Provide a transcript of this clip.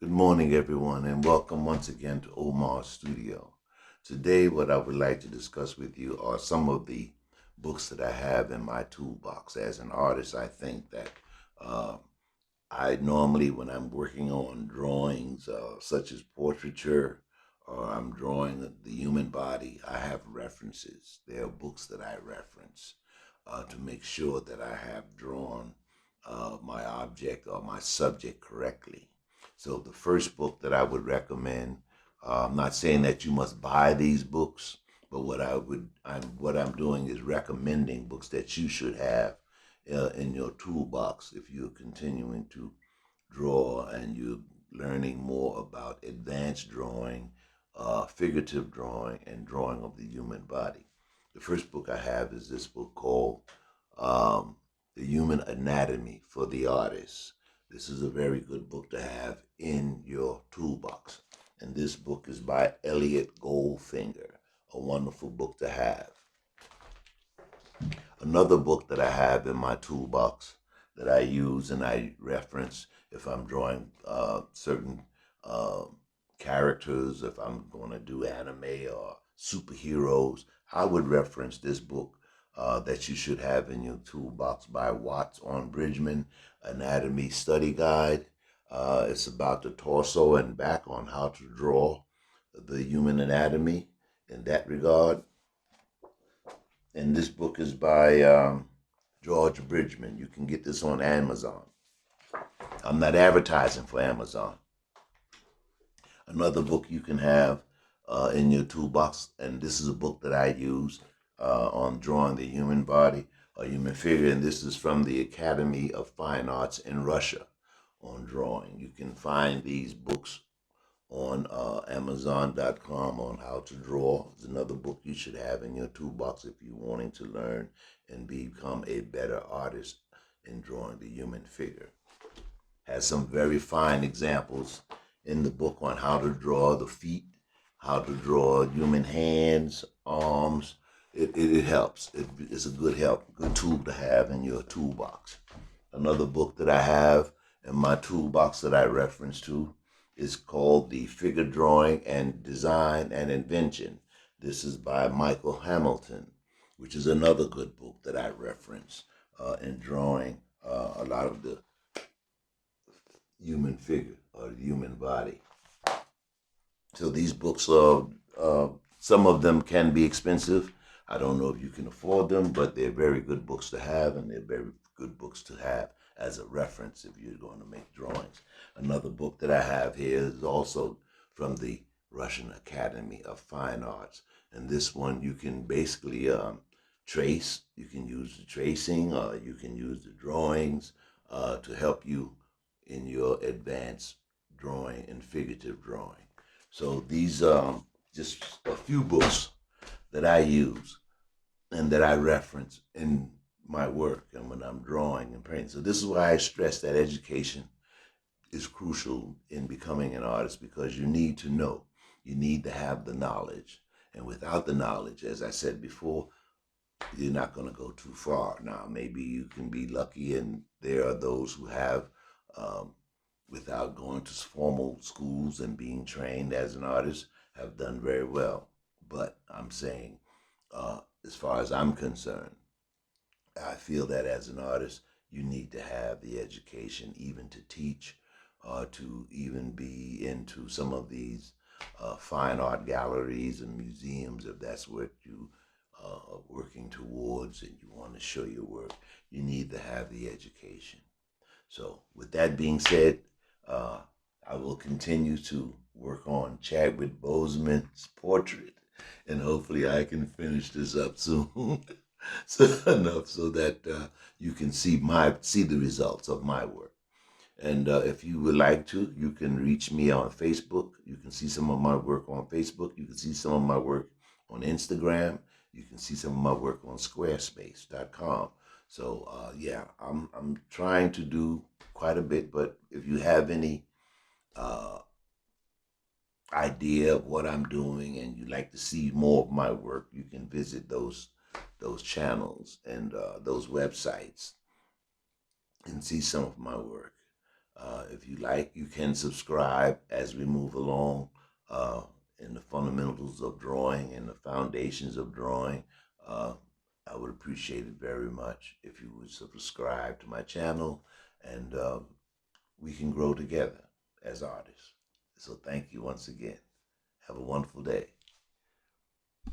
Good morning, everyone, and welcome once again to Omarsstudio. Today, what I would like to discuss with you are some of the books that I have in my toolbox. As an artist, I think that uh, I normally, when I'm working on drawings such as portraiture or I'm drawing the human body, I have references. There are books that I reference to make sure that I have drawn my object or my subject correctly. So the first book that I would recommend, I'm not saying that you must buy these books, but what I'm doing is recommending books that you should have in your toolbox if you're continuing to draw and you're learning more about advanced drawing, figurative drawing, and drawing of the human body. The first book I have is this book called The Human Anatomy for the Artist. This is a very good book to have in your toolbox. And this book is by Elliot Goldfinger, a wonderful book to have. Another book that I have in my toolbox that I use and I reference if I'm drawing certain uh, characters, if I'm going to do anime or superheroes, I would reference this book that you should have in your toolbox by Watts on Bridgman, Anatomy Study Guide. It's about the torso and back on how to draw the human anatomy in that regard. And this book is by George Bridgman. You can get this on Amazon. I'm not advertising for Amazon. Another book you can have in your toolbox, and this is a book that I use on drawing the human body or human figure, and this is from the Academy of Fine Arts in Russia on drawing. You can find these books on Amazon.com on how to draw. It's another book you should have in your toolbox if you're wanting to learn and become a better artist in drawing the human figure. Has some very fine examples in the book on how to draw the feet, how to draw human hands, arms. It helps. It's a good tool to have in your toolbox. Another book that I have in my toolbox that I reference to is called The Figure Drawing and Design and Invention. This is by Michael Hamilton, which is another good book that I reference in drawing a lot of the human figure or the human body. So these books are, some of them can be expensive. I don't know if you can afford them, but they're very good books to have, and they're very good books to have as a reference if you're going to make drawings. Another book that I have here is also from the Russian Academy of Fine Arts, and this one you can basically trace. You can use the tracing, or you can use the drawings to help you in your advanced drawing and figurative drawing. So these just a few books that I use and that I reference in my work and when I'm drawing and painting. So this is why I stress that education is crucial in becoming an artist, because you need to know, you need to have the knowledge. And without the knowledge, as I said before, you're not going to go too far. Now, maybe you can be lucky, and there are those who have, without going to formal schools and being trained as an artist, have done very well. But I'm saying, as far as I'm concerned, I feel that as an artist, you need to have the education even to teach or to even be into some of these fine art galleries and museums, if that's what you are working towards and you want to show your work. You need to have the education. So, with that being said, uh, I will continue to work on Chadwick Boseman's portrait, and hopefully, I can finish this up soon, so enough so that you can see the results of my work. And if you would like to, you can reach me on Facebook. You can see some of my work on Facebook. You can see some of my work on Instagram. You can see some of my work on squarespace.com. So yeah, I'm trying to do quite a bit. But if you have any uh, idea of what I'm doing and you'd like to see more of my work, you can visit those channels and those websites and see some of my work. If you like, you can subscribe as we move along uh, in the fundamentals of drawing and the foundations of drawing. Uh, I would appreciate it very much if you would subscribe to my channel, and we can grow together as artists. So thank you once again. Have a wonderful day.